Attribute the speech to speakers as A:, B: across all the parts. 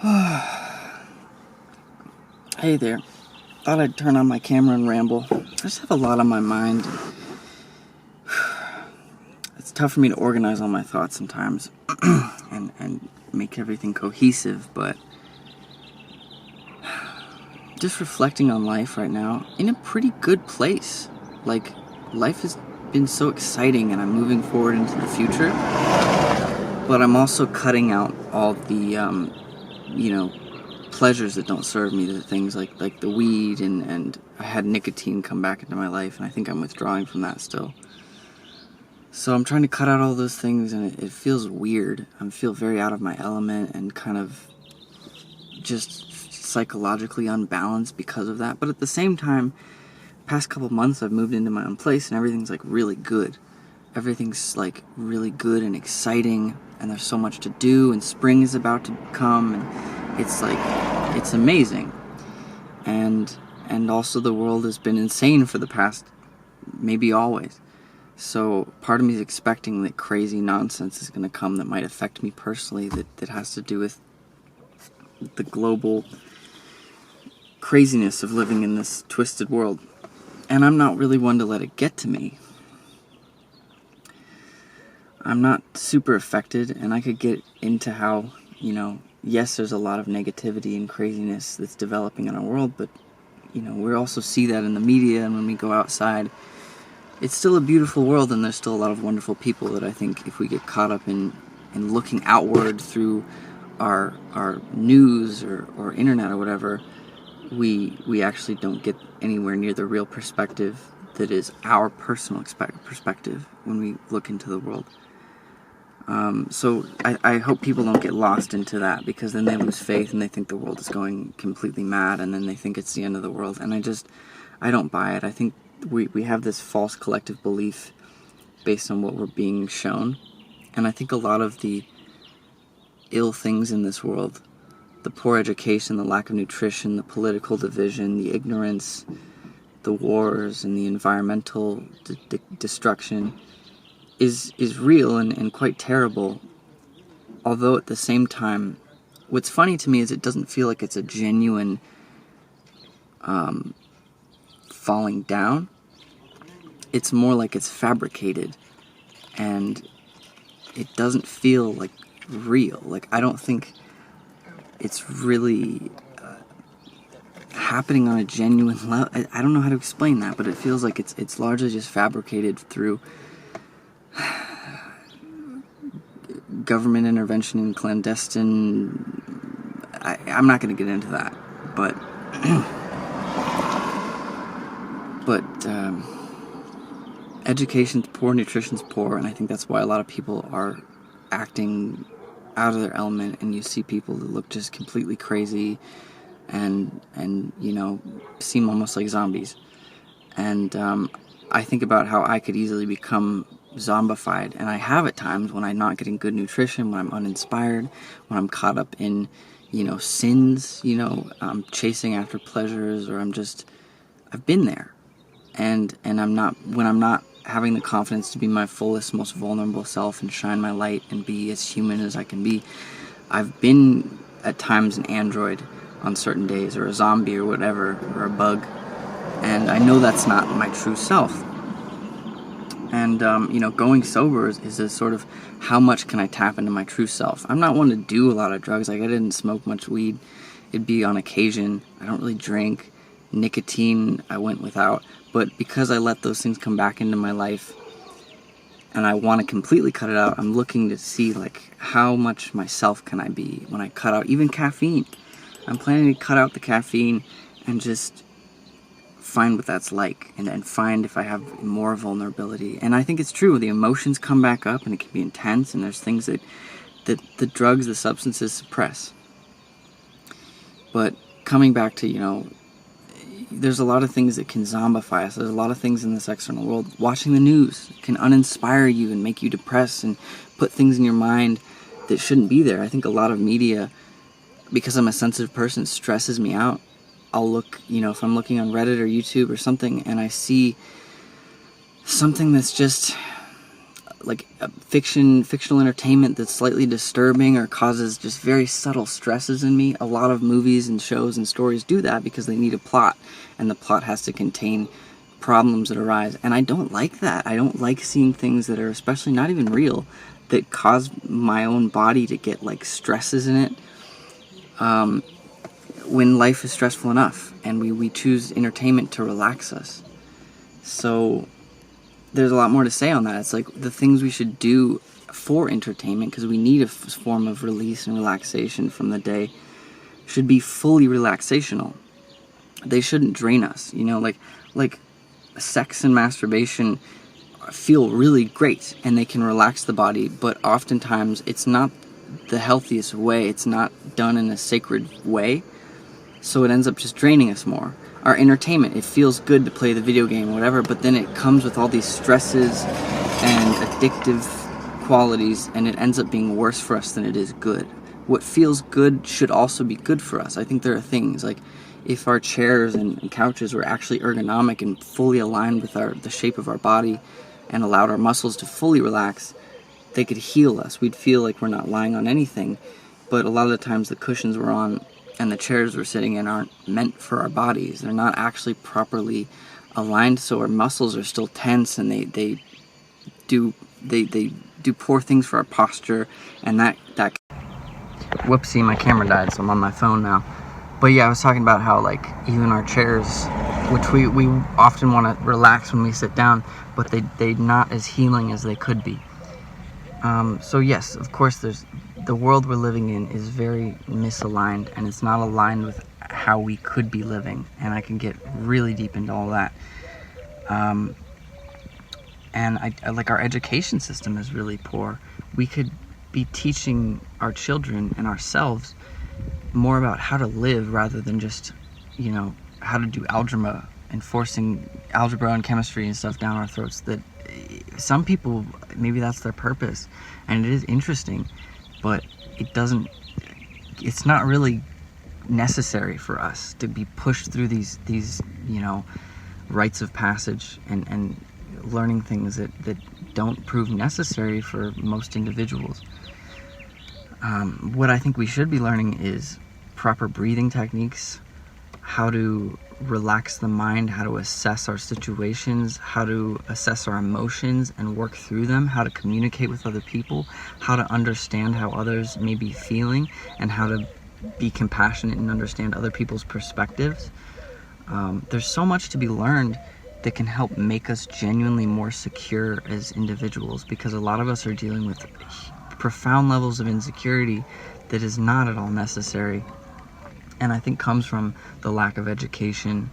A: Hey there. Thought I'd turn on my camera and ramble. I just have a lot on my mind. It's tough for me to organize all my thoughts sometimes and make everything cohesive, but just reflecting on life right now, in a pretty good place. Like, life has been so exciting and I'm moving forward into the future, but I'm also cutting out all the, pleasures that don't serve me, the things like the weed, and I had nicotine come back into my life, and I think I'm withdrawing from that still. So I'm trying to cut out all those things, and it feels weird. I feel very out of my element and kind of just psychologically unbalanced because of that. But at the same time, past couple months I've moved into my own place, and everything's like really good. Everything's like really good and exciting, and there's so much to do, and spring is about to come, and it's amazing. And also the world has been insane for the past, maybe always. So part of me is expecting that crazy nonsense is going to come that might affect me personally, that has to do with the global craziness of living in this twisted world. And I'm not really one to let it get to me. I'm not super affected, and I could get into how, yes, there's a lot of negativity and craziness that's developing in our world, but, we also see that in the media, and when we go outside, it's still a beautiful world, and there's still a lot of wonderful people that I think if we get caught up in looking outward through our news or internet or whatever, we actually don't get anywhere near the real perspective that is our personal perspective when we look into the world. So I hope people don't get lost into that, because then they lose faith and they think the world is going completely mad, and then they think it's the end of the world. And I don't buy it. I think we have this false collective belief based on what we're being shown. And I think a lot of the ill things in this world, the poor education, the lack of nutrition, the political division, the ignorance, the wars, and the environmental destruction is real and quite terrible. Although at the same time, what's funny to me is it doesn't feel like it's a genuine falling down. It's more like it's fabricated, and it doesn't feel like real. Like, I don't think it's really happening on a genuine level. I don't know how to explain that, but it feels like it's largely just fabricated through government intervention and clandestine. I'm not going to get into that, but education's poor, nutrition's poor, and I think that's why a lot of people are acting out of their element, and you see people that look just completely crazy and seem almost like zombies. And I think about how I could easily become zombified, and I have at times when I'm not getting good nutrition, when I'm uninspired, when I'm caught up in sins, I'm chasing after pleasures, or I've been there, and when I'm not having the confidence to be my fullest, most vulnerable self and shine my light and be as human as I can be. I've been at times an android on certain days, or a zombie or whatever, or a bug, and I know that's not my true self. And, going sober is a sort of, how much can I tap into my true self? I'm not one to do a lot of drugs. Like, I didn't smoke much weed. It'd be on occasion. I don't really drink. Nicotine, I went without. But because I let those things come back into my life, and I want to completely cut it out, I'm looking to see, like, how much myself can I be when I cut out even caffeine. I'm planning to cut out the caffeine and just find what that's like, and find if I have more vulnerability. And I think it's true, the emotions come back up, and it can be intense, and there's things that the drugs, the substances suppress. But coming back to, there's a lot of things that can zombify us. There's a lot of things in this external world. Watching the news can uninspire you and make you depressed and put things in your mind that shouldn't be there. I think a lot of media, because I'm a sensitive person, stresses me out. I'll look, if I'm looking on Reddit or YouTube or something, and I see something that's just fictional entertainment that's slightly disturbing or causes just very subtle stresses in me. A lot of movies and shows and stories do that because they need a plot, and the plot has to contain problems that arise. And I don't like that. I don't like seeing things that are especially not even real that cause my own body to get like stresses in it. When life is stressful enough, and we choose entertainment to relax us. So there's a lot more to say on that. It's like the things we should do for entertainment, because we need a form of release and relaxation from the day, should be fully relaxational. They shouldn't drain us, you know, like sex and masturbation feel really great and they can relax the body, but oftentimes it's not the healthiest way. It's not done in a sacred way, so it ends up just draining us more. Our entertainment, it feels good to play the video game or whatever, but then it comes with all these stresses and addictive qualities, and it ends up being worse for us than it is good. What feels good should also be good for us. I think there are things like, if our chairs and couches were actually ergonomic and fully aligned with the shape of our body and allowed our muscles to fully relax, they could heal us. We'd feel like we're not lying on anything. But a lot of the times the cushions we're on and the chairs we're sitting in aren't meant for our bodies. They're not actually properly aligned, so our muscles are still tense, and they do poor things for our posture, and that whoopsie, my camera died, so I'm on my phone now. But yeah, I was talking about how like even our chairs, which we often want to relax when we sit down, but they're not as healing as they could be. So yes, of course, the world we're living in is very misaligned, and it's not aligned with how we could be living, and I can get really deep into all that. And I like our education system is really poor. We could be teaching our children and ourselves more about how to live rather than just, you know, how to do algebra and forcing algebra and chemistry and stuff down our throats. That some people, maybe that's their purpose, and it is interesting, but it's not really necessary for us to be pushed through these you know, rites of passage and learning things that don't prove necessary for most individuals. What I think we should be learning is proper breathing techniques, how to relax the mind, how to assess our situations, how to assess our emotions and work through them, how to communicate with other people, how to understand how others may be feeling, and how to be compassionate and understand other people's perspectives. There's so much to be learned that can help make us genuinely more secure as individuals, because a lot of us are dealing with profound levels of insecurity that is not at all necessary, and I think comes from the lack of education.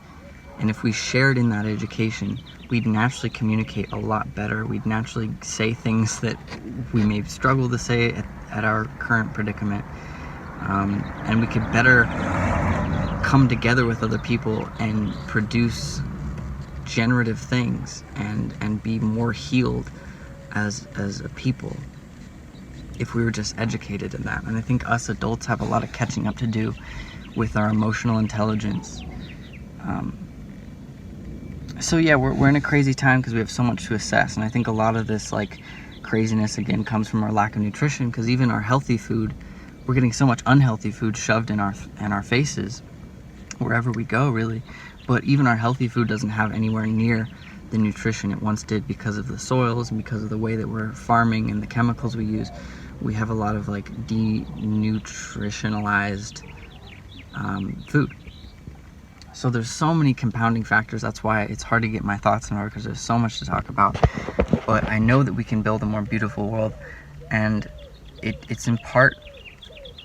A: And if we shared in that education, we'd naturally communicate a lot better. We'd naturally say things that we may struggle to say at our current predicament, and we could better come together with other people and produce generative things and be more healed as a people, if we were just educated in that. And I think us adults have a lot of catching up to do with our emotional intelligence. So yeah, we're in a crazy time because we have so much to assess, and I think a lot of this like craziness again comes from our lack of nutrition, because even our healthy food, we're getting so much unhealthy food shoved in our faces wherever we go, really. But even our healthy food doesn't have anywhere near the nutrition it once did, because of the soils and because of the way that we're farming and the chemicals we use. We have a lot of like denutritionalized food. So there's so many compounding factors. That's why it's hard to get my thoughts in order, because there's so much to talk about. But I know that we can build a more beautiful world, and it's in part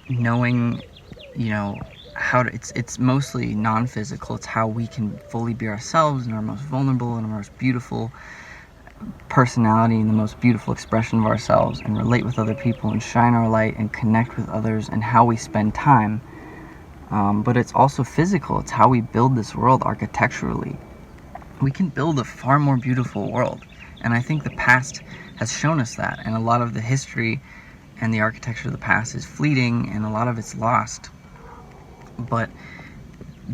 A: knowing, you know, how to, it's mostly non-physical. It's how we can fully be ourselves and our most vulnerable and our most beautiful personality and the most beautiful expression of ourselves, and relate with other people and shine our light and connect with others, and how we spend time. But it's also physical. It's how we build this world architecturally. We can build a far more beautiful world, and I think the past has shown us that, and a lot of the history and the architecture of the past is fleeting, and a lot of it's lost. But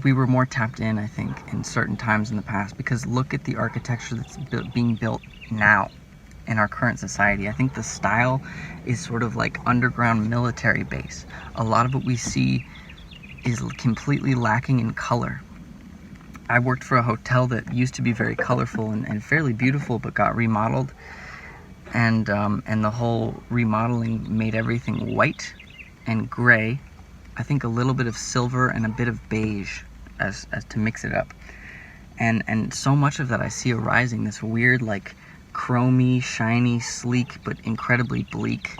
A: we were more tapped in, I think, in certain times in the past, because look at the architecture that's being built now. in our current society. I think the style is sort of like underground military base. A lot of what we see is completely lacking in color. I worked for a hotel that used to be very colorful and fairly beautiful, but got remodeled, and the whole remodeling made everything white and gray. I think a little bit of silver and a bit of beige as to mix it up. And so much of that I see arising, this weird, like, chromy, shiny, sleek, but incredibly bleak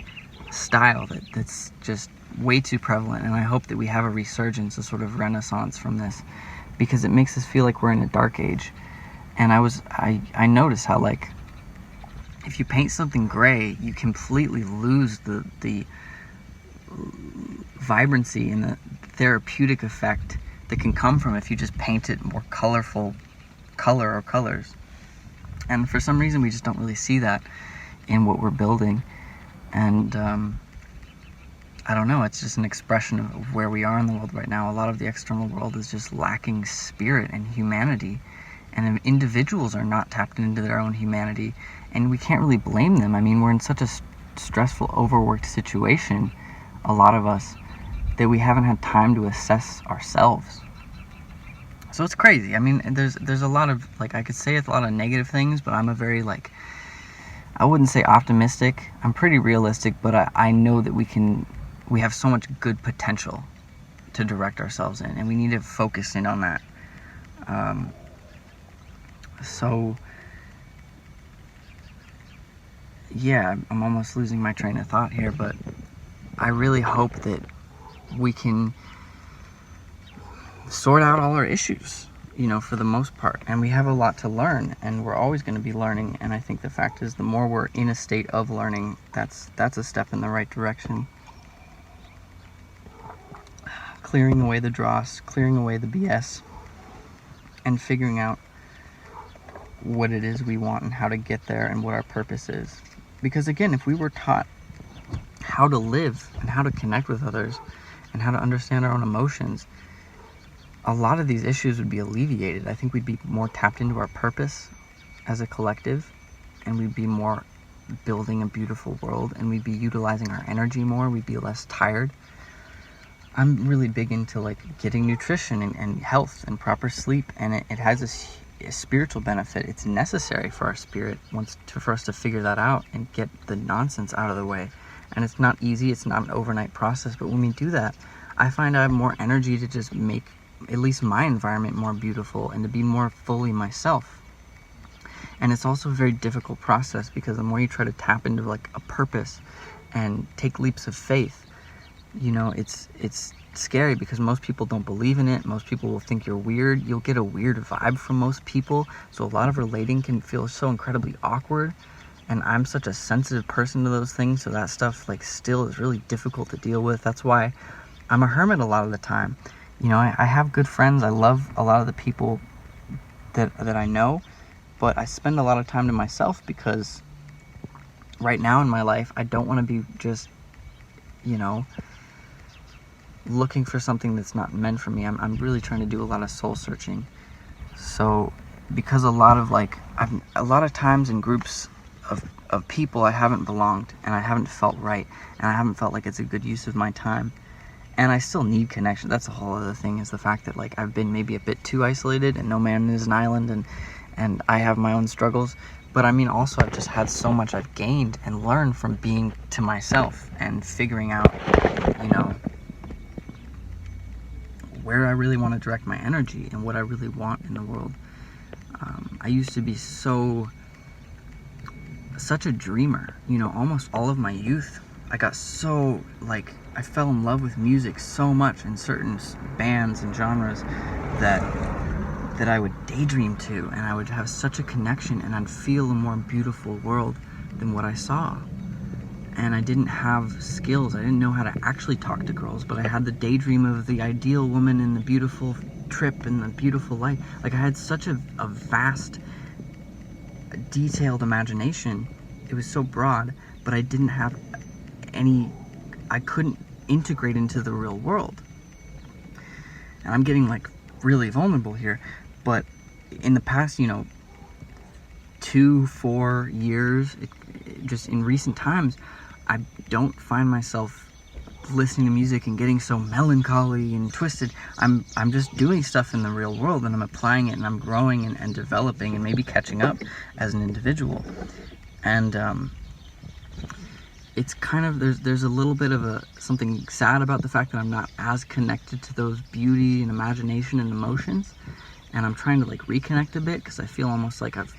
A: style that's just way too prevalent. And I hope that we have a resurgence, a sort of renaissance from this, because it makes us feel like we're in a dark age. And I noticed how, like, if you paint something gray, you completely lose the vibrancy and the therapeutic effect that can come from if you just paint it more colorful color or colors. And for some reason we just don't really see that in what we're building. And I don't know, it's just an expression of where we are in the world right now. A lot of the external world is just lacking spirit and humanity, and individuals are not tapped into their own humanity, and we can't really blame them. I mean, we're in such a stressful, overworked situation, a lot of us, that we haven't had time to assess ourselves. So it's crazy. I mean, there's a lot of, like, I could say it's a lot of negative things, but I'm a very, like, I wouldn't say optimistic. I'm pretty realistic, but I know that we have so much good potential to direct ourselves in, and we need to focus in on that. So yeah, I'm almost losing my train of thought here, but I really hope that we can sort out all our issues, for the most part. And we have a lot to learn, and we're always going to be learning. And I think the fact is, the more we're in a state of learning, that's a step in the right direction. Clearing away the dross, clearing away the BS, and figuring out what it is we want and how to get there and what our purpose is. Because again, if we were taught how to live and how to connect with others and how to understand our own emotions, a lot of these issues would be alleviated. I think we'd be more tapped into our purpose as a collective, and we'd be more building a beautiful world, and we'd be utilizing our energy more. We'd be less tired. I'm really big into, like, getting nutrition and health and proper sleep, and it has a spiritual benefit. It's necessary for our spirit for us to figure that out and get the nonsense out of the way. And it's not easy. It's not an overnight process, but when we do that, I find I have more energy to just make at least my environment more beautiful and to be more fully myself. And it's also a very difficult process, because the more you try to tap into, like, a purpose and take leaps of faith, it's scary, because most people don't believe in it. Most people will think you're weird. You'll get a weird vibe from most people, so a lot of relating can feel so incredibly awkward. And I'm such a sensitive person to those things, so that stuff, like, still is really difficult to deal with. That's why I'm a hermit a lot of the time. I have good friends. I love a lot of the people that I know, but I spend a lot of time to myself, because right now in my life, I don't want to be just, looking for something that's not meant for me. I'm really trying to do a lot of soul searching. So, because a lot of times in groups of people, I haven't belonged, and I haven't felt right, and I haven't felt like it's a good use of my time. And I still need connection. That's a whole other thing, is the fact that, like, I've been maybe a bit too isolated, and no man is an island, and I have my own struggles. But I mean, also, I've just had so much I've gained and learned from being to myself and figuring out, where I really want to direct my energy and what I really want in the world. I used to be such a dreamer, almost all of my youth. I got so, like, I fell in love with music so much in certain bands and genres that I would daydream to, and I would have such a connection, and I'd feel a more beautiful world than what I saw. And I didn't have skills. I didn't know how to actually talk to girls, but I had the daydream of the ideal woman and the beautiful trip and the beautiful life. Like, I had such a vast, detailed imagination. It was so broad, but I didn't have I couldn't integrate into the real world. And I'm getting, like, really vulnerable here, but in the past, 2-4 years, just in recent times, I don't find myself listening to music and getting so melancholy and twisted. I'm just doing stuff in the real world, and I'm applying it, and I'm growing and developing and maybe catching up as an individual. And it's kind of, there's a little bit of something sad about the fact that I'm not as connected to those beauty and imagination and emotions, and I'm trying to like reconnect a bit, because I feel almost like I've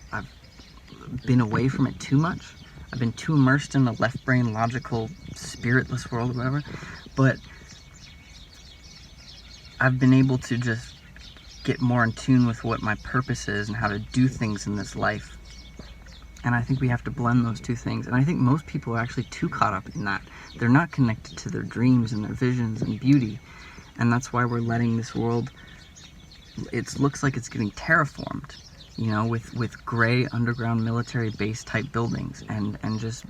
A: been away from it too much. I've been too immersed in the left brain, logical, spiritless world or whatever. But I've been able to just get more in tune with what my purpose is and how to do things in this life. And I think we have to blend those two things. And I think most people are actually too caught up in that. They're not connected to their dreams and their visions and beauty. And that's why we're letting this world, it looks like it's getting terraformed, you know, with gray underground military base type buildings and just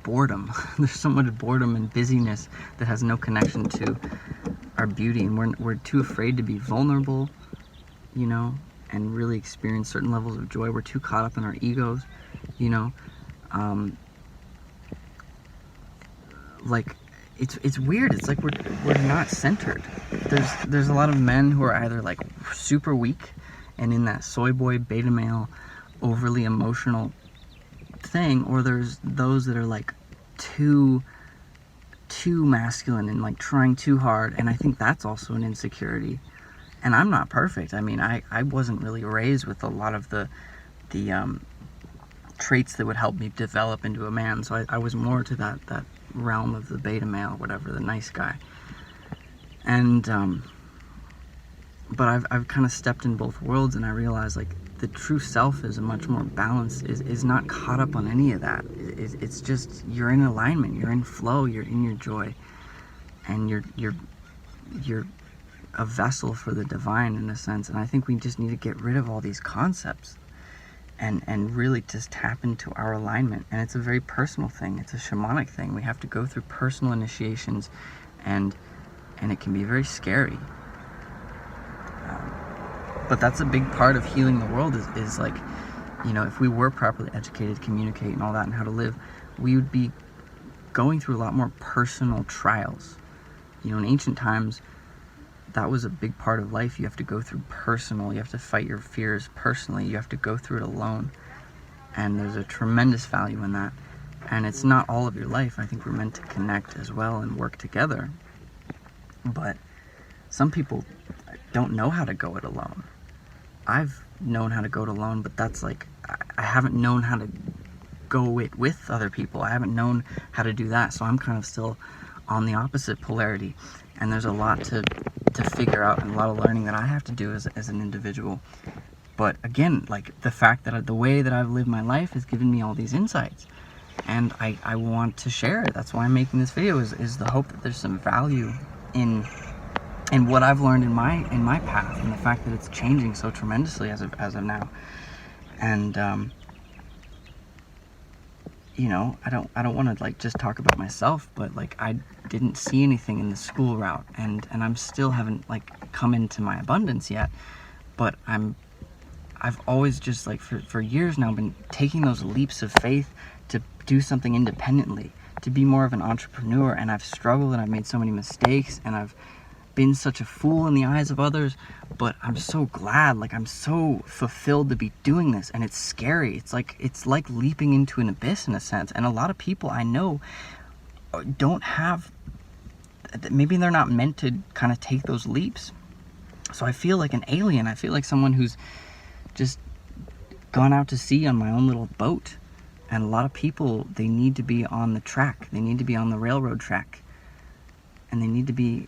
A: boredom. There's so much boredom and busyness that has no connection to our beauty, and we're too afraid to be vulnerable, you know, and really experience certain levels of joy. We're too caught up in our egos, you know. Like it's weird. It's like we're not centered. There's a lot of men who are either like super weak and in that soy boy beta male overly emotional thing, or there's those that are like too masculine and like trying too hard, and I think that's also an insecurity. And I'm not perfect. I mean, I wasn't really raised with a lot of the traits that would help me develop into a man, so I was more to that realm of the beta male, whatever, the nice guy. And but I've kind of stepped in both worlds, and I realized like the true self is a much more balanced, is not caught up on any of that. It's just, you're in alignment, you're in flow, you're in your joy, and you're a vessel for the divine in a sense. And I think we just need to get rid of all these concepts and really just tap into our alignment. And it's a very personal thing. It's a shamanic thing. We have to go through personal initiations, and it can be very scary. But that's a big part of healing the world is like, you know, if we were properly educated, communicate and all that, and how to live, we would be going through a lot more personal trials. You know, in ancient times, that was a big part of life. You have to go through personal, you have to fight your fears personally, you have to go through it alone. And there's a tremendous value in that. And it's not all of your life. I think we're meant to connect as well and work together. But some people don't know how to go it alone. I've known how to go it alone, but that's like, I haven't known how to go it with other people. I haven't known how to do that, so I'm kind of still on the opposite polarity. And there's a lot to figure out, and a lot of learning that I have to do as an individual. But again, like the fact that the way that I've lived my life has given me all these insights, and I want to share it. That's why I'm making this video, is the hope that there's some value in what I've learned in my path, and the fact that it's changing so tremendously as of now. And you know, I don't want to like just talk about myself, but like I didn't see anything in the school route, and I'm still haven't like come into my abundance yet. But I've always just like for years now been taking those leaps of faith to do something independently, to be more of an entrepreneur. And I've struggled, and I've made so many mistakes, and I've been such a fool in the eyes of others, but I'm so glad, like I'm so fulfilled to be doing this. And it's scary. It's like leaping into an abyss in a sense. And a lot of people I know don't have, maybe they're not meant to kind of take those leaps. So I feel like an alien. I feel like someone who's just gone out to sea on my own little boat. And a lot of people, they need to be on the track. They need to be on the railroad track. And they need to be,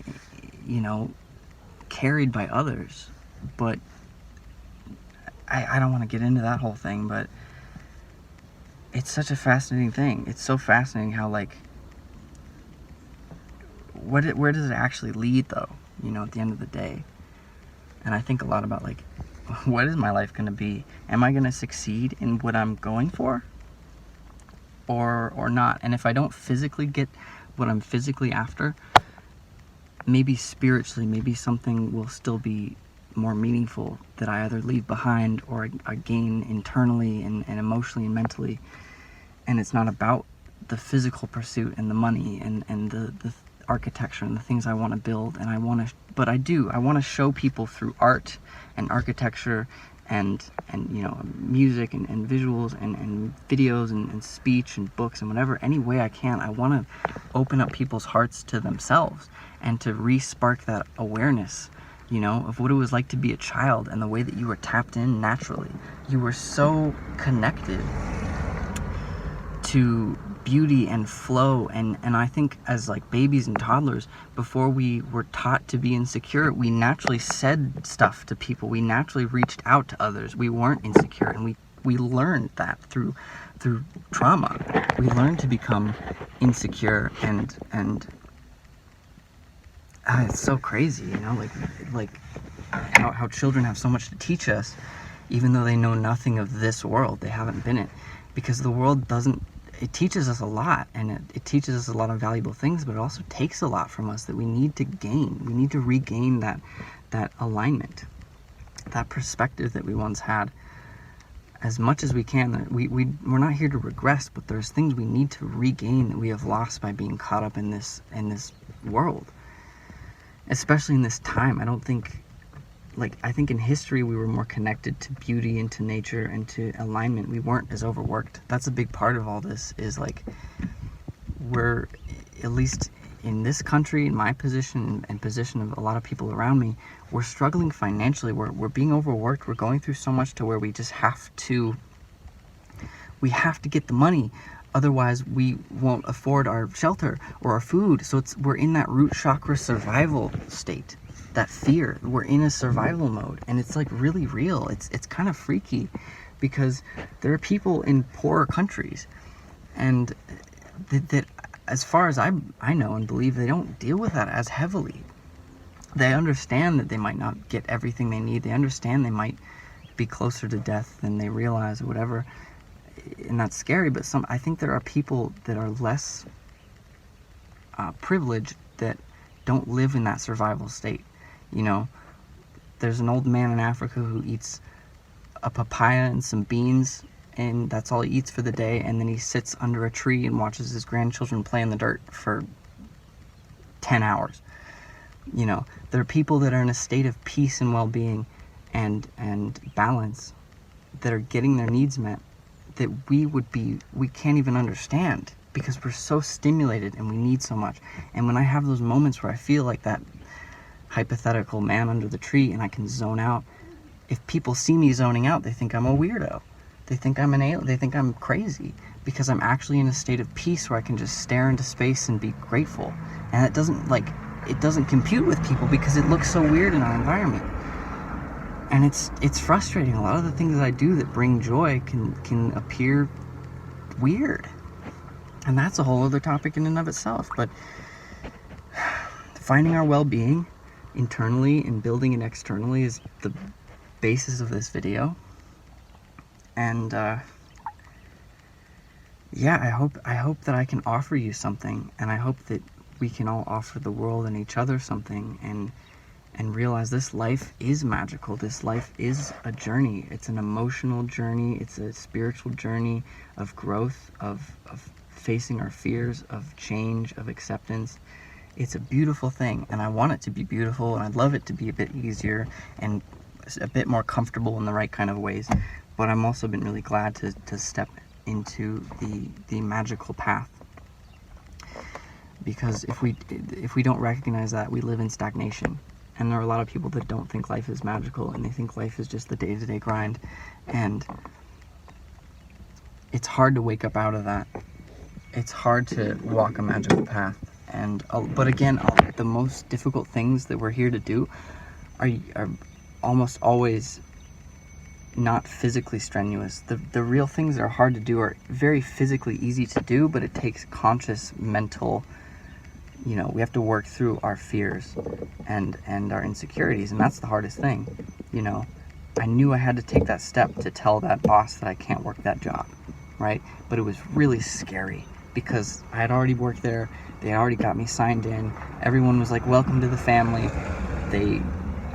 A: you know, carried by others. But I don't want to get into that whole thing, but it's such a fascinating thing. It's so fascinating how, like, where does it actually lead, though, you know, at the end of the day? And I think a lot about, like, what is my life going to be? Am I going to succeed in what I'm going for? Or not? And if I don't physically get what I'm physically after, maybe spiritually, maybe something will still be more meaningful that I either leave behind or I gain internally and emotionally and mentally. and it's not about the physical pursuit and the money and the architecture and the things I want to build, and I want to show people through art and architecture and music and visuals and videos and speech and books and whatever, any way I can. I want to open up people's hearts to themselves and to re-spark that awareness, of what it was like to be a child and the way that you were tapped in naturally. You were so connected to beauty and flow, and I think as like babies and toddlers, before we were taught to be insecure, we naturally said stuff to people. We naturally reached out to others. We weren't insecure, and we learned that through trauma. We learned to become insecure, and it's so crazy, like how children have so much to teach us, even though they know nothing of this world. They haven't been it, because the world doesn't. It teaches us a lot, and it teaches us a lot of valuable things, but it also takes a lot from us that we need to gain. We need to regain that alignment, that perspective that we once had, as much as we can. We're not here to regress, but there's things we need to regain that we have lost by being caught up in this world, especially in this time. I think in history we were more connected to beauty and to nature and to alignment. We weren't as overworked. That's a big part of all this, is like, we're, at least in this country, in my position and position of a lot of people around me, we're struggling financially. We're being overworked. We're going through so much to where we just have to get the money. Otherwise we won't afford our shelter or our food. So we're in that root chakra survival state. That fear, we're in a survival mode, and it's like really real. It's kind of freaky, because there are people in poorer countries, and that as far as I know and believe, they don't deal with that as heavily. They understand that they might not get everything they need. They understand they might be closer to death than they realize, or whatever, and that's scary. But I think there are people that are less privileged that don't live in that survival state. There's an old man in Africa who eats a papaya and some beans, and that's all he eats for the day, and then he sits under a tree and watches his grandchildren play in the dirt for 10 hours. There are people that are in a state of peace and well-being and balance, that are getting their needs met, that we can't even understand, because we're so stimulated and we need so much. And when I have those moments where I feel like that hypothetical man under the tree and I can zone out, if people see me zoning out, they think I'm a weirdo. They think I'm an alien. They think I'm crazy, because I'm actually in a state of peace where I can just stare into space and be grateful. And it doesn't compute with people, because it looks so weird in our environment. And it's frustrating. A lot of the things that I do that bring joy can appear weird. And that's a whole other topic in and of itself. But finding our well-being internally and building it externally is the basis of this video. And I hope that I can offer you something, and I hope that we can all offer the world and each other something, and realize this life is magical. This life is a journey. It's an emotional journey. It's a spiritual journey of growth, of facing our fears, of change, of acceptance. It's a beautiful thing, and I want it to be beautiful, and I'd love it to be a bit easier and a bit more comfortable in the right kind of ways. But I'm also been really glad to step into the magical path, because if we don't recognize that, we live in stagnation. And there are a lot of people that don't think life is magical, and they think life is just the day-to-day grind, and it's hard to wake up out of that. It's hard to walk a magical path. But again, the most difficult things that we're here to do are almost always not physically strenuous. The real things that are hard to do are very physically easy to do, but it takes conscious mental, we have to work through our fears and our insecurities, and that's the hardest thing. I knew I had to take that step to tell that boss that I can't work that job, right? But it was really scary, because I had already worked there. They already got me signed in. Everyone was like, welcome to the family.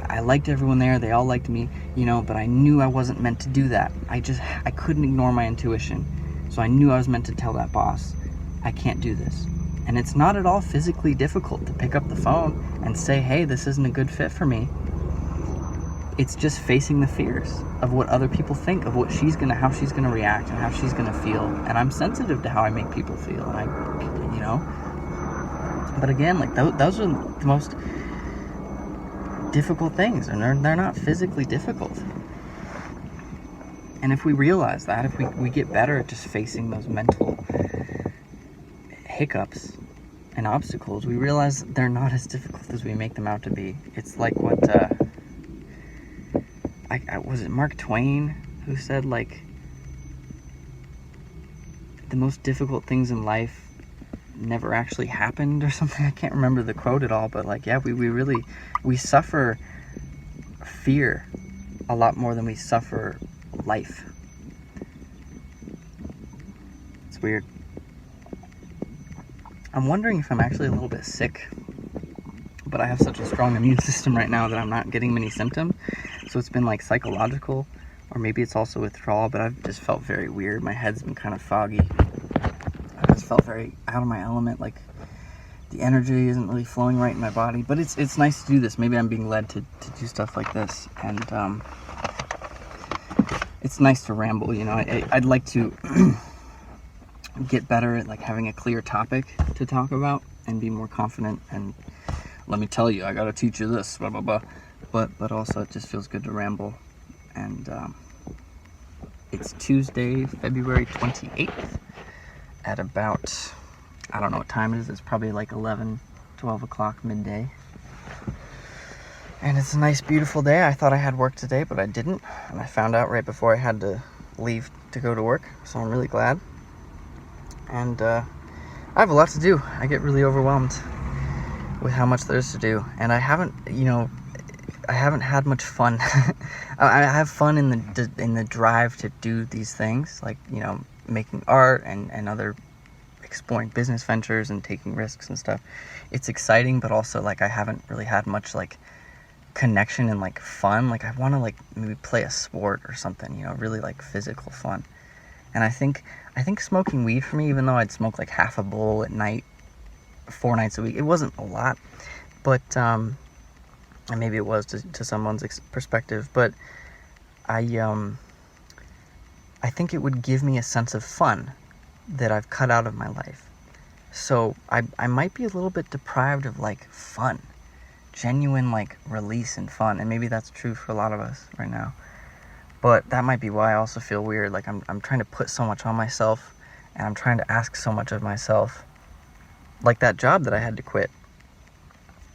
A: I liked everyone there. They all liked me, but I knew I wasn't meant to do that. I couldn't ignore my intuition. So I knew I was meant to tell that boss, I can't do this. And it's not at all physically difficult to pick up the phone and say, hey, this isn't a good fit for me. It's just facing the fears of what other people think, of how she's gonna react and how she's gonna feel. And I'm sensitive to how I make people feel, and But again, like those are the most difficult things, and they're not physically difficult. And if we realize that, if we get better at just facing those mental hiccups and obstacles, we realize they're not as difficult as we make them out to be. It's like what was it Mark Twain who said, like, the most difficult things in life never actually happened or something. I can't remember the quote at all, but like, yeah, we suffer fear a lot more than we suffer life. It's weird. I'm wondering if I'm actually a little bit sick, but I have such a strong immune system right now that I'm not getting many symptoms. So it's been like psychological, or maybe it's also withdrawal, but I've just felt very weird. My head's been kind of foggy. I just felt very out of my element, like the energy isn't really flowing right in my body. But it's nice to do this. Maybe I'm being led to do stuff like this. And it's nice to ramble, I'd like to get better at like having a clear topic to talk about and be more confident, and let me tell you, I gotta teach you this, blah blah blah. But also it just feels good to ramble. And it's Tuesday, February 28th at about, I don't know what time it is, it's probably like 12 o'clock midday. And it's a nice beautiful day. I thought I had work today, but I didn't, and I found out right before I had to leave to go to work, so I'm really glad. And I have a lot to do. I get really overwhelmed with how much there is to do, and I haven't had much fun. I have fun in the drive to do these things, like, making art and other exploring business ventures and taking risks and stuff. It's exciting, but also like I haven't really had much like connection and like fun. Like I want to like maybe play a sport or something, really like physical fun. And I think smoking weed for me, even though I'd smoke like half a bowl at night, 4 nights a week, it wasn't a lot, but and maybe it was to someone's perspective, but I think it would give me a sense of fun that I've cut out of my life. So I might be a little bit deprived of like fun, genuine like release and fun, and maybe that's true for a lot of us right now. But that might be why I also feel weird. Like I'm trying to put so much on myself, and I'm trying to ask so much of myself. Like that job that I had to quit.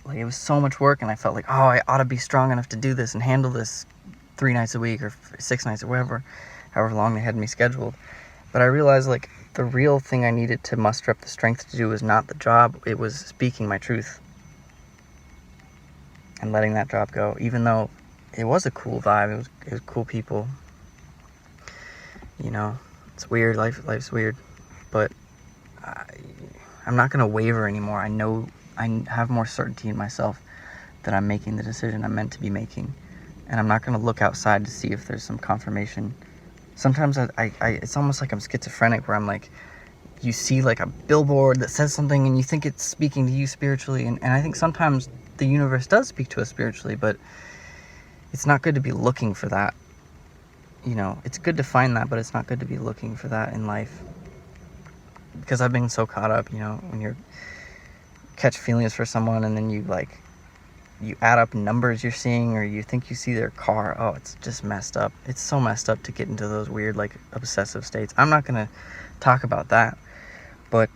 A: Like it was so much work, and I felt like, oh, I ought to be strong enough to do this and handle this 3 nights a week or 6 nights or however long they had me scheduled. But I realized like the real thing I needed to muster up the strength to do was not the job. It was speaking my truth and letting that job go, even though it was a cool vibe. It was cool people. It's weird. Life's weird, but I'm not gonna waver anymore. I know I have more certainty in myself that I'm making the decision I'm meant to be making, and I'm not gonna look outside to see if there's some confirmation. Sometimes I it's almost like I'm schizophrenic, where I'm like, you see like a billboard that says something and you think it's speaking to you spiritually, and I think sometimes the universe does speak to us spiritually, but it's not good to be looking for that. It's good to find that, but it's not good to be looking for that in life. Because I've been so caught up, when you're catch feelings for someone, and then you add up numbers you're seeing, or you think you see their car. Oh, it's just messed up. It's so messed up to get into those weird like obsessive states. I'm not gonna talk about that, but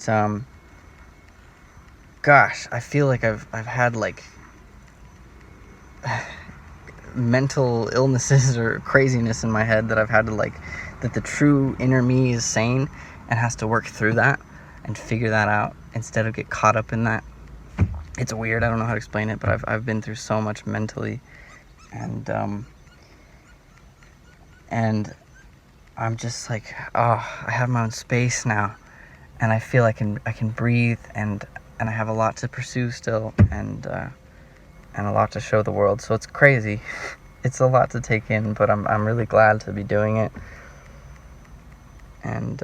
A: gosh, I feel like I've had like mental illnesses or craziness in my head that I've had to like, that the true inner me is sane and has to work through that and figure that out instead of get caught up in that. It's weird. I don't know how to explain it, but I've been through so much mentally, and I'm just like, oh, I have my own space now, and I feel I can breathe, and I have a lot to pursue still, and a lot to show the world. So it's crazy. It's a lot to take in, but I'm really glad to be doing it. And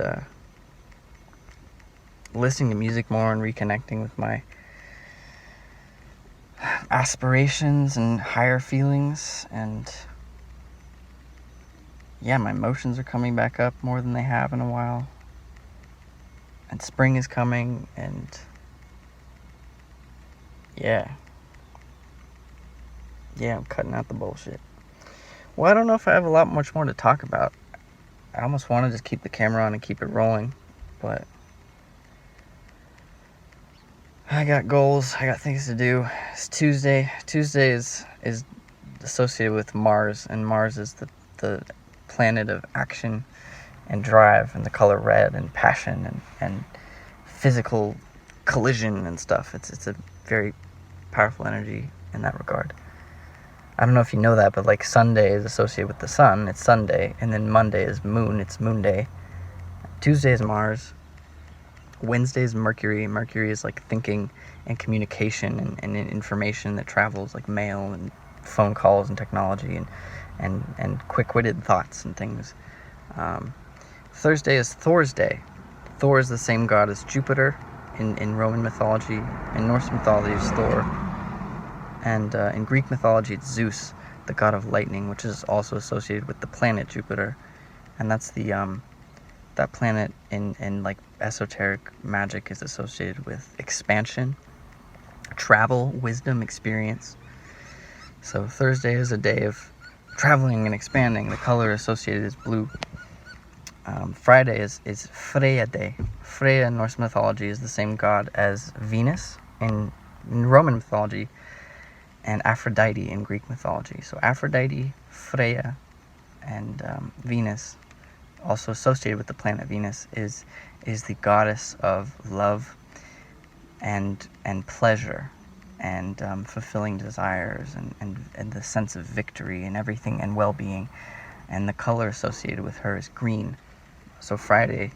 A: listening to music more and reconnecting with my aspirations and higher feelings. And yeah, my emotions are coming back up more than they have in a while. And spring is coming, and yeah, I'm cutting out the bullshit. Well, I don't know if I have a lot much more to talk about. I almost want to just keep the camera on and keep it rolling, but I got goals, I got things to do. It's Tuesday. Tuesday is associated with Mars, and Mars is the planet of action and drive, and the color red, and passion, and physical collision and stuff. It's a very powerful energy in that regard. I don't know if you know that, but like Sunday is associated with the sun, it's Sunday, and then Monday is moon, it's moon day. Tuesday is Mars. Wednesday is Mercury. Mercury is like thinking and communication and information that travels, like mail and phone calls and technology and quick-witted thoughts and things. Thursday is Thor's day. Thor is the same god as Jupiter in Roman mythology. In Norse mythology, it's Thor. And in Greek mythology, it's Zeus, the god of lightning, which is also associated with the planet Jupiter. And that's the that planet in like esoteric magic is associated with expansion, travel, wisdom, experience. So Thursday is a day of traveling and expanding. The color associated is blue. Friday is Freya day. Freya in Norse mythology is the same god as Venus in Roman mythology, and Aphrodite in Greek mythology. So Aphrodite, Freya, and Venus, also associated with the planet Venus, is the goddess of love and pleasure and fulfilling desires and the sense of victory and everything and well-being. And the color associated with her is green. So Friday,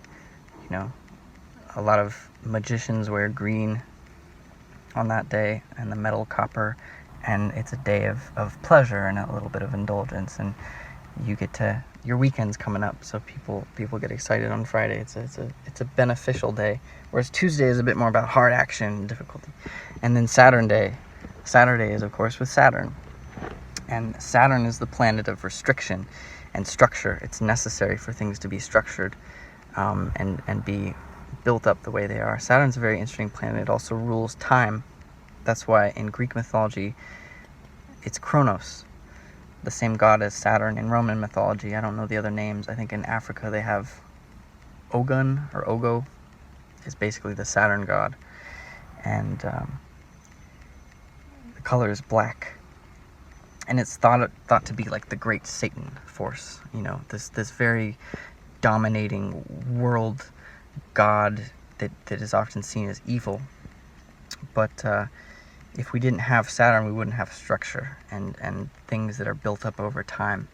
A: a lot of magicians wear green on that day, and the metal copper, and it's a day of pleasure and a little bit of indulgence, and you get to, your weekend's coming up, so people get excited on Friday. It's a beneficial day, whereas Tuesday is a bit more about hard action and difficulty. And then Saturday is of course with Saturn, and Saturn is the planet of restriction and structure. It's necessary for things to be structured and be built up the way they are. Saturn's a very interesting planet. It also rules time. That's why in Greek mythology it's Kronos, the same god as Saturn. In Roman mythology, I don't know the other names. I think in Africa they have Ogun, or Ogo is basically the Saturn god. And the color is black. And it's thought to be like the great Satan force, this very dominating world god that is often seen as evil. But if we didn't have Saturn, we wouldn't have structure and things that are built up over time.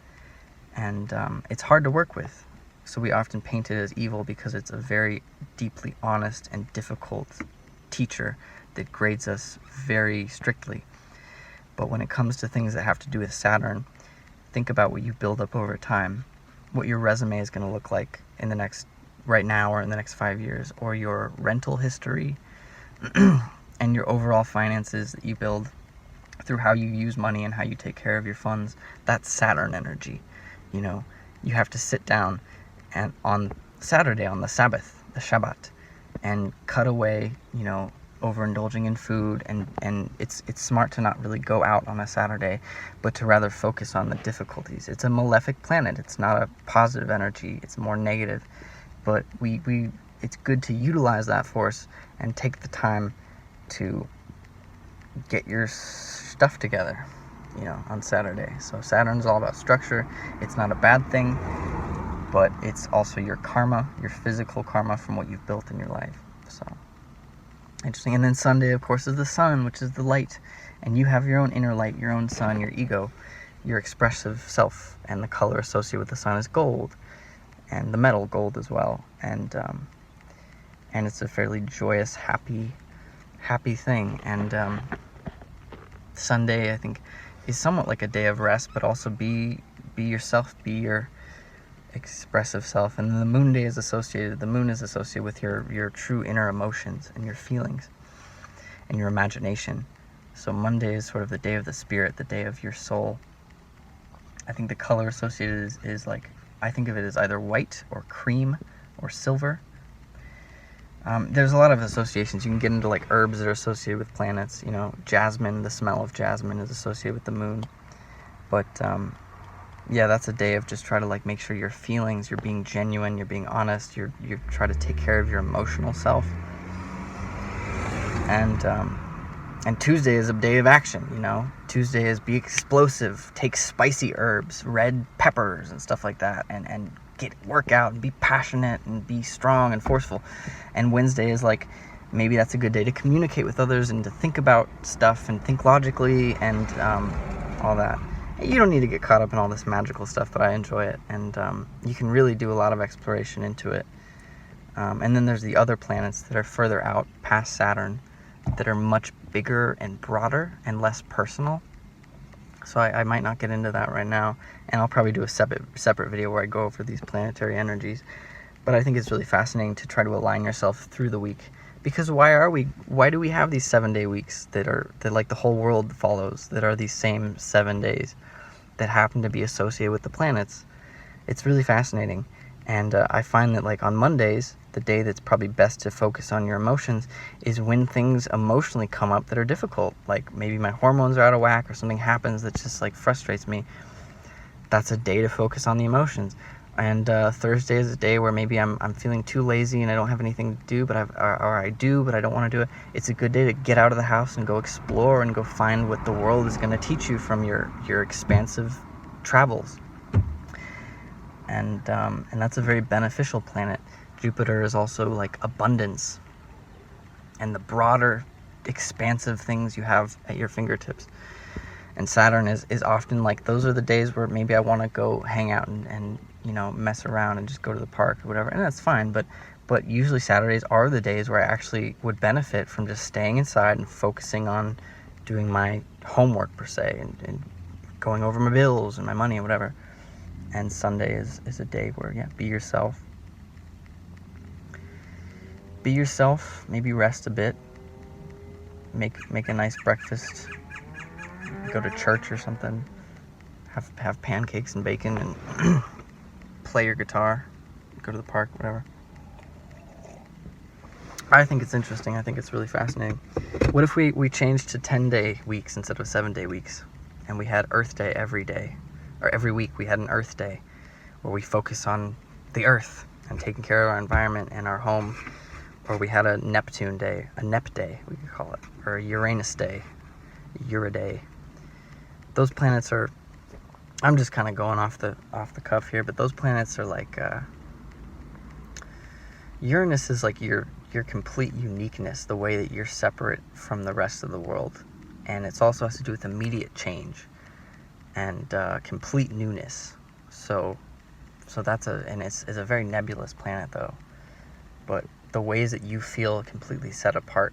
A: And it's hard to work with. So we often paint it as evil because it's a very deeply honest and difficult teacher that grades us very strictly. But when it comes to things that have to do with Saturn, think about what you build up over time, what your resume is going to look like right now or in the next 5 years, or your rental history and your overall finances that you build through how you use money and how you take care of your funds. That's Saturn energy. You have to sit down and on Saturday, on the Sabbath, the Shabbat, and cut away, overindulging in food, and it's smart to not really go out on a Saturday, but to rather focus on the difficulties. It's a malefic planet. It's not a positive energy. It's more negative. But it's good to utilize that force and take the time to get your stuff together, on Saturday. So Saturn's all about structure. It's not a bad thing, but it's also your karma, your physical karma from what you've built in your life. So interesting. And then Sunday, of course, is the sun, which is the light. And you have your own inner light, your own sun, your ego, your expressive self. And the color associated with the sun is gold, and the metal gold as well. And it's a fairly joyous, happy thing. And Sunday, I think, is somewhat like a day of rest, but also be yourself, be your expressive self. And then the moon day is associated, the moon is associated with your true inner emotions and your feelings and your imagination. So Monday is sort of the day of the spirit, the day of your soul. I think the color associated is like, I think of it as either white or cream or silver. There's a lot of associations. You can get into like herbs that are associated with planets. You know, jasmine, the smell of jasmine is associated with the moon. But yeah, that's a day of just try to like make sure your feelings, you're being genuine, you're being honest, you're try to take care of your emotional self. And Tuesday is a day of action, you know. Tuesday is be explosive, take spicy herbs, red peppers and stuff like that, and work out and be passionate and be strong and forceful. And Wednesday is like, maybe that's a good day to communicate with others and to think about stuff and think logically and all that. You don't need to get caught up in all this magical stuff, but I enjoy it, and you can really do a lot of exploration into it. And then there's the other planets that are further out past Saturn that are much bigger and broader and less personal. So I might not get into that right now, and I'll probably do a separate video where I go over these planetary energies. But I think it's really fascinating to try to align yourself through the week, because why do we have these 7-day weeks that like the whole world follows, that are these same 7 days that happen to be associated with the planets? It's really fascinating. And I find that like on Mondays, the day that's probably best to focus on your emotions is when things emotionally come up that are difficult. Like maybe my hormones are out of whack or something happens that just like frustrates me. That's a day to focus on the emotions. And Thursday is a day where maybe I'm feeling too lazy and I don't have anything to do, but I do, but I don't want to do it. It's a good day to get out of the house and go explore and go find what the world is going to teach you from your expansive travels. And that's a very beneficial planet. Jupiter is also like abundance and the broader, expansive things you have at your fingertips. And Saturn is often like, those are the days where maybe I want to go hang out and you know, mess around and just go to the park or whatever, and that's fine. But usually Saturdays are the days where I actually would benefit from just staying inside and focusing on doing my homework per se, and going over my bills and my money and whatever. And Sunday is a day where, yeah, be yourself. Be yourself, maybe rest a bit. Make a nice breakfast. Go to church or something. Have pancakes and bacon and play your guitar. Go to the park, whatever. I think it's interesting. I think it's really fascinating. What if we changed to 10-day weeks instead of 7-day weeks? And we had Earth Day every day. Or every week we had an Earth Day where we focus on the Earth and taking care of our environment and our home. Or we had a Neptune Day, a Nep Day, we could call it. Or a Uranus Day, Uriday. Those planets are, I'm just kind of going off the cuff here, but those planets are like, Uranus is like your complete uniqueness, the way that you're separate from the rest of the world. And it also has to do with immediate change and complete newness. So that's it's a very nebulous planet though. But the ways that you feel completely set apart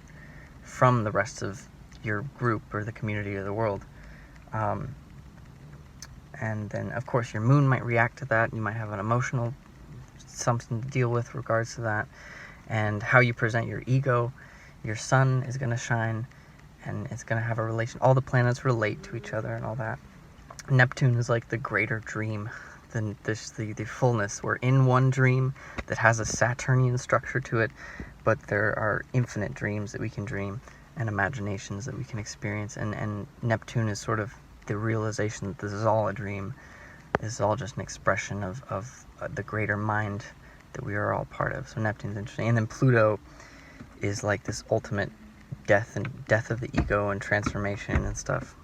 A: from the rest of your group or the community or the world. And then of course your moon might react to that. You might have an emotional something to deal with regards to that. And how you present your ego, your sun is going to shine, and it's going to have a relation. All the planets relate to each other and all that. Neptune is like the greater dream, the fullness. We're in one dream that has a Saturnian structure to it, but there are infinite dreams that we can dream and imaginations that we can experience. And Neptune is sort of the realization that this is all a dream. This is all just an expression of the greater mind that we are all part of. So Neptune's interesting. And then Pluto is like this ultimate death of the ego and transformation and stuff,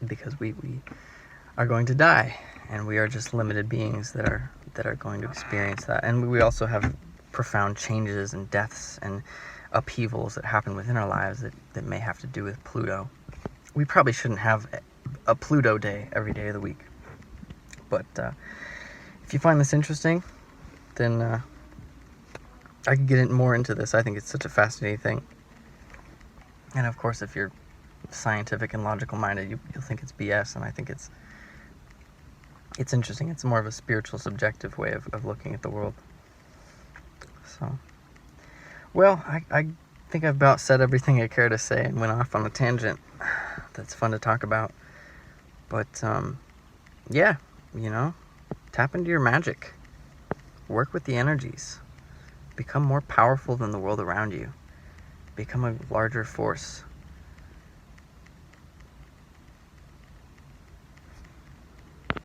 A: because we are going to die, and we are just limited beings that are going to experience that. And we also have profound changes and deaths and upheavals that happen within our lives that may have to do with Pluto. We probably shouldn't have a Pluto day every day of the week. But if you find this interesting, then I could get more into this. I think it's such a fascinating thing. And of course, if you're scientific and logical minded, you'll think it's BS, and I think it's interesting. It's more of a spiritual, subjective way of looking at the world. So, well, I think I've about said everything I care to say and went off on a tangent that's fun to talk about. But, yeah, you know, tap into your magic. Work with the energies. Become more powerful than the world around you. Become a larger force.